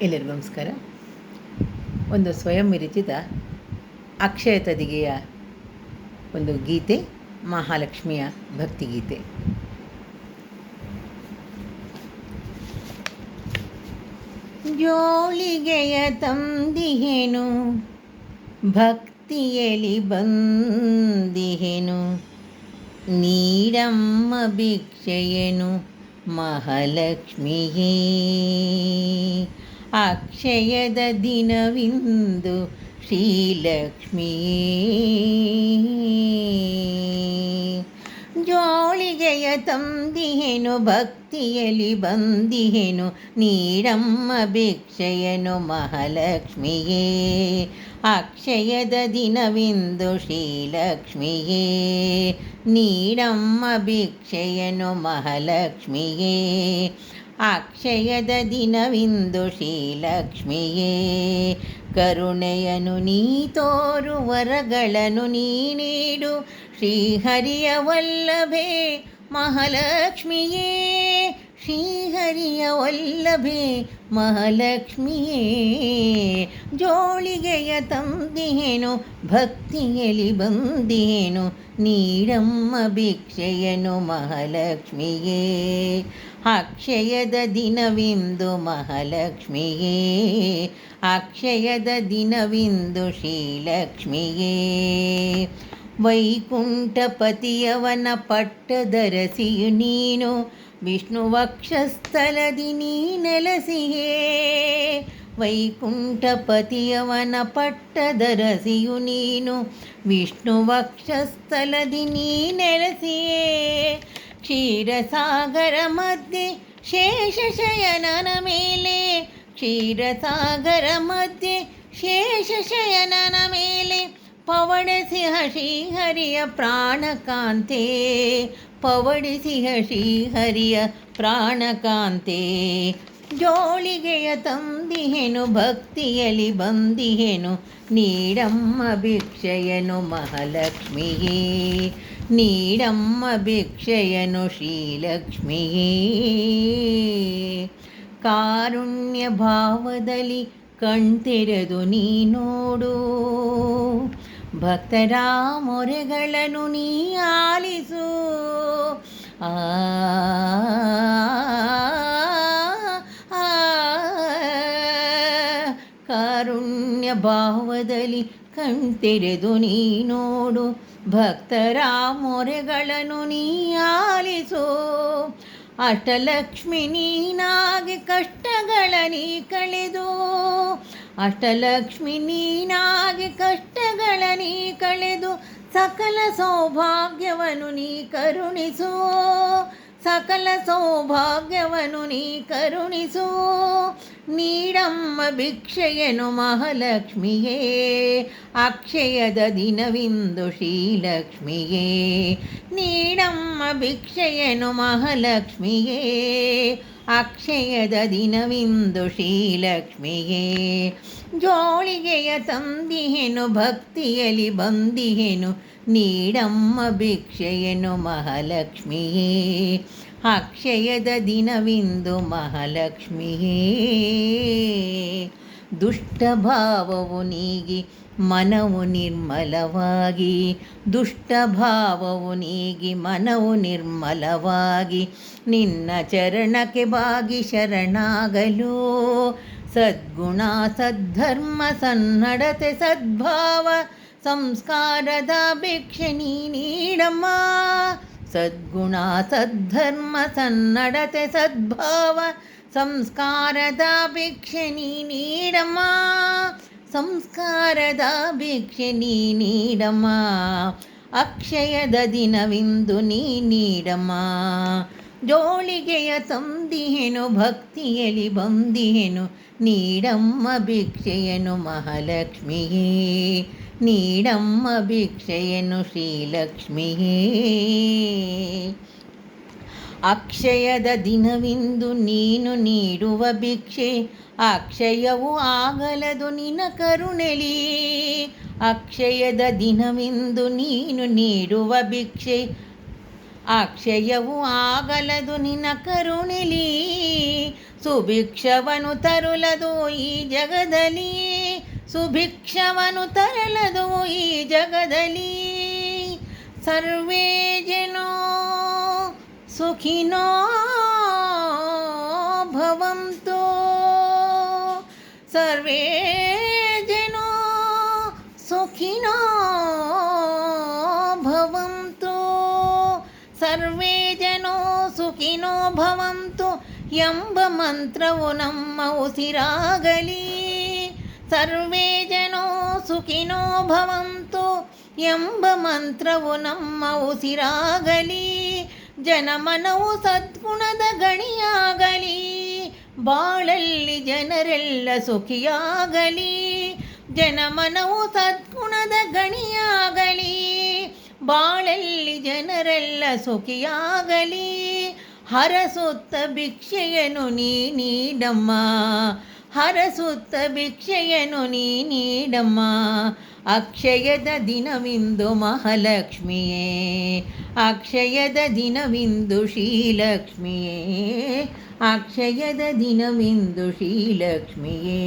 ಎಲ್ಲರಿಗೂ ನಮಸ್ಕಾರ. ಒಂದು ಸ್ವಯಂ ವಿರಚಿತ ಅಕ್ಷಯ ತದಿಗೆಯ ಒಂದು ಗೀತೆ, ಮಹಾಲಕ್ಷ್ಮಿಯ ಭಕ್ತಿಗೀತೆ. ಜೋಳಿಗೆಯ ತಂದಿಹೆನು, ಭಕ್ತಿಯಲಿ ಬಂದಿಹೆನು, ನೀಡಮ್ಮ ಭಿಕ್ಷೆಯನು ಮಹಾಲಕ್ಷ್ಮಿಯೇ. ಅಕ್ಷಯದ ದಿನವಿಂದು ಶ್ರೀಲಕ್ಷ್ಮಿಯೇ. ಜೋಳಿಗೆಯ ತಂದಿಹೆನು, ಭಕ್ತಿಯಲಿ ಬಂದಿಹೆನು, ನೀಡಮ್ಮ ಭಿಕ್ಷೆಯನು ಮಹಾಲಕ್ಷ್ಮಿಯೇ. ಅಕ್ಷಯದ ದಿನವಿಂದು ಶ್ರೀಲಕ್ಷ್ಮಿಯೇ, ನೀಡಮ್ಮ ಭಿಕ್ಷೆಯನು ಮಹಾಲಕ್ಷ್ಮಿಯೇ. ಅಕ್ಷಯದ ದಿನವಿಂದು ಶ್ರೀಲಕ್ಷ್ಮಿಯೇ, ಕರುಣೆಯನು ನೀ ತೋರು, ವರಗಳನ್ನು ನೀ ನೀಡು, ಶ್ರೀಹರಿಯ ವಲ್ಲಭೆ ಮಹಾಲಕ್ಷ್ಮಿಯೇ. ಶ್ರೀಹರಿಯ ವಲ್ಲಭೆ ಮಹಾಲಕ್ಷ್ಮಿಯೇ. ಜೋಳಿಗೆಯ ತಂದಿಹೆನು, ಭಕ್ತಿಯಲಿ ಬಂದಿಹೆನು, ನೀಡಮ್ಮ ಭಿಕ್ಷೆಯನು ಮಹಾಲಕ್ಷ್ಮಿಯೇ. ಅಕ್ಷಯದ ದಿನವಿಂದು ಮಹಾಲಕ್ಷ್ಮಿಯೇ, ಅಕ್ಷಯದ ದಿನವಿಂದು ಶ್ರೀಲಕ್ಷ್ಮಿಯೇ. ವೈಕುಂಠಪತಿಯವನ ಪಟ್ಟದರಸಿಯು ನೀನು, ವಿಷ್ಣು ವಕ್ಷಸ್ಥಲದಿ ನೀ ನೆಲೆಸಿಯೇ. ವೈಕುಂಠಪತಿಯವನ ಪಟ್ಟದರಸಿಯು ನೀನು, ವಿಷ್ಣು ವಕ್ಷಸ್ಥಲದಿ ನೀ ನೆಲೆಸಿಯೇ. ಕ್ಷೀರಸಾಗರ ಮಧ್ಯೆ ಶೇಷಶಯನನ ಮೇಲೆ, ಕ್ಷೀರಸಾಗರ ಮಧ್ಯೆ ಶೇಷಶಯನನ ಮೇಲೆ, ಪವಡಿಸಿಹ ಶ್ರೀಹರಿಯ ಪ್ರಾಣಕಾಂತೆ, ಪವಡಿಸಿಹ ಶ್ರೀಹರಿಯ ಪ್ರಾಣಕಾಂತೆ. ಜೋಳಿಗೆಯ ತಂದಿಹೆನು, ಭಕ್ತಿಯಲಿ ಬಂದಿಹೆನು, ನೀಡಮ್ಮ ಭಿಕ್ಷೆಯನು ಮಹಾಲಕ್ಷ್ಮಿಯೇ. ನೀಡಮ್ಮ ಭಿಕ್ಷೆಯನು ಶ್ರೀಲಕ್ಷ್ಮಿಯೇ. ಕಾರುಣ್ಯ ಭಾವದಲ್ಲಿ ಕಣ್ತೆರೆದು ನೀ ನೋಡು, ಭಕ್ತರ ಮೊರೆಗಳನ್ನು ನೀ ಆಲಿಸು. ಕಾರುಣ್ಯ ಭಾವದಲ್ಲಿ ಕಣ್ತೆರೆದು ನೀ ನೋಡು, ಭಕ್ತರ ಮೊರೆಗಳನ್ನು ನೀ ಆಲಿಸು. ಅಷ್ಟಲಕ್ಷ್ಮಿ ನೀನಾಗಿ ಕಷ್ಟಗಳ ನೀ ಕಳೆದು, ಅಷ್ಟಲಕ್ಷ್ಮಿ ನೀನಾಗಿ ಕಷ್ಟಗಳ ನೀ ಕಳೆದು, ಸಕಲ ಸೌಭಾಗ್ಯವನ್ನು ನೀ ಕರುಣಿಸು, ಸಕಲ ಸೌಭಾಗ್ಯವನ್ನು ನೀ ಕರುಣಿಸು. ನೀಡಮ್ಮ ಭಿಕ್ಷೆಯನು ಮಹಾಲಕ್ಷ್ಮಿಯೇ, ಅಕ್ಷಯದ ದಿನವಿಂದು ಶ್ರೀಲಕ್ಷ್ಮಿಯೇ. ನೀಡಮ್ಮ ಭಿಕ್ಷೆಯನು ಮಹಾಲಕ್ಷ್ಮಿಯೇ, ಅಕ್ಷಯದ ದಿನವಿಂದು ಶ್ರೀಲಕ್ಷ್ಮಿಯೇ. ಜೋಳಿಗೆಯ ತಂದಿಹೆನು, ಭಕ್ತಿಯಲಿ ಬಂದಿಹೆನು, ನೀಡಮ್ಮ ಭಿಕ್ಷೆಯನು ಮಹಾಲಕ್ಷ್ಮಿಯೇ. ಅಕ್ಷಯದ ದಿನವಿಂದು ಮಹಾಲಕ್ಷ್ಮಿಯೇ. ದುಷ್ಟಭಾವವು ನೀಗಿ ಮನವು ನಿರ್ಮಲವಾಗಿ, ದುಷ್ಟಭಾವವು ನೀಗಿ ಮನವು ನಿರ್ಮಲವಾಗಿ, ನಿನ್ನ ಚರಣಕ್ಕೆ ಬಾಗಿ ಶರಣಾಗಲು. ಸದ್ಗುಣ ಸದ್ಧರ್ಮ ಸನ್ನಡತೆ ಸದ್ಭಾವ ಸಂಸ್ಕಾರದ ಭಿಕ್ಷೆ ನೀ ನೀಡಮ್ಮ. ಸದ್ಗುಣ ಸದ್ಧರ್ಮ ಸನ್ನಡತೆ ಸದ್ಭಾವ ಸಂಸ್ಕಾರದ ಭಿಕ್ಷೆ ನೀ ನೀಡಮ್ಮ. ಸಂಸ್ಕಾರದ ಭಿಕ್ಷೆ ನೀ ನೀಡಮ್ಮ. ಅಕ್ಷಯದ ದಿನವಿಂದು ನೀ ನೀಡಮ್ಮ. ಜೋಳಿಗೆಯ ತಂದಿಹೆನು, ಭಕ್ತಿಯಲಿ ಬಂದಿಹೆನು, ನೀಡಮ್ಮ ಭಿಕ್ಷೆಯನು ಮಹಾಲಕ್ಷ್ಮಿಯೇ. ನೀಡಮ್ಮ ಭಿಕ್ಷೆಯನು ಶ್ರೀಲಕ್ಷ್ಮಿಯೇ. ಅಕ್ಷಯದ ದಿನವಿಂದು ನೀನು ನೀಡುವ ಭಿಕ್ಷೆ, ಅಕ್ಷಯವೂ ಆಗಲದು ನಿನ್ನ ಕರುಣೆಲಿ. ಅಕ್ಷಯದ ದಿನವಿಂದು ನೀನು ನೀಡುವ ಭಿಕ್ಷೆ, ಅಕ್ಷಯವೂ ಆಗಲದು ನಿನ್ನ ಕರುಣೆಲಿ. ಸುಭಿಕ್ಷವನು ತರುಲದು ಈ ಜಗದಲ್ಲಿ, ಸುಭಿಕ್ಷವನು ತರಲದು ಈ ಜಗದಲ್ಲಿ. ಸರ್ವೇ ಜನೋ ಸುಖಿನೋ ಭವಂತು, ಸರ್ವೇ ಜನೋ ಸುಖಿನೋ ಭವಂತು, ಸರ್ವೇ ಜನೋ ಸುಖಿನೋ ಭವಂತು ಎಂಬ ಮಂತ್ರವು ನಮ್ಮ ಉಸಿರಾಗಲಿ. ಸರ್ವೇ ಜನೋ ಸುಖಿನೋ ಭವಂತು ಎಂಬ ಮಂತ್ರವು ನಮ್ಮ ಉಸಿರಾಗಲಿ. ಜನಮನವು ಸದ್ಗುಣದ ಗಣಿಯಾಗಲಿ, ಬಾಳಲ್ಲಿ ಜನರೆಲ್ಲ ಸುಖಿಯಾಗಲಿ. ಜನಮನವು ಸದ್ಗುಣದ ಗಣಿಯಾಗಲಿ, ಬಾಳಲ್ಲಿ ಜನರೆಲ್ಲ ಸುಖಿಯಾಗಲಿ. ಹರಸುತ್ತ ಭಿಕ್ಷೆಯನ್ನು ನೀ ನೀಡಮ್ಮ, ಹರಸುತ್ತ ಭಿಕ್ಷೆಯನ್ನು ನೀ ನೀಡಮ್ಮ. ಅಕ್ಷಯದ ದಿನವಿಂದು ಮಹಾಲಕ್ಷ್ಮಿಯೇ, ಅಕ್ಷಯದ ದಿನವಿಂದು ಶ್ರೀಲಕ್ಷ್ಮಿಯೇ, ಅಕ್ಷಯದ ದಿನವಿಂದು ಶ್ರೀಲಕ್ಷ್ಮಿಯೇ.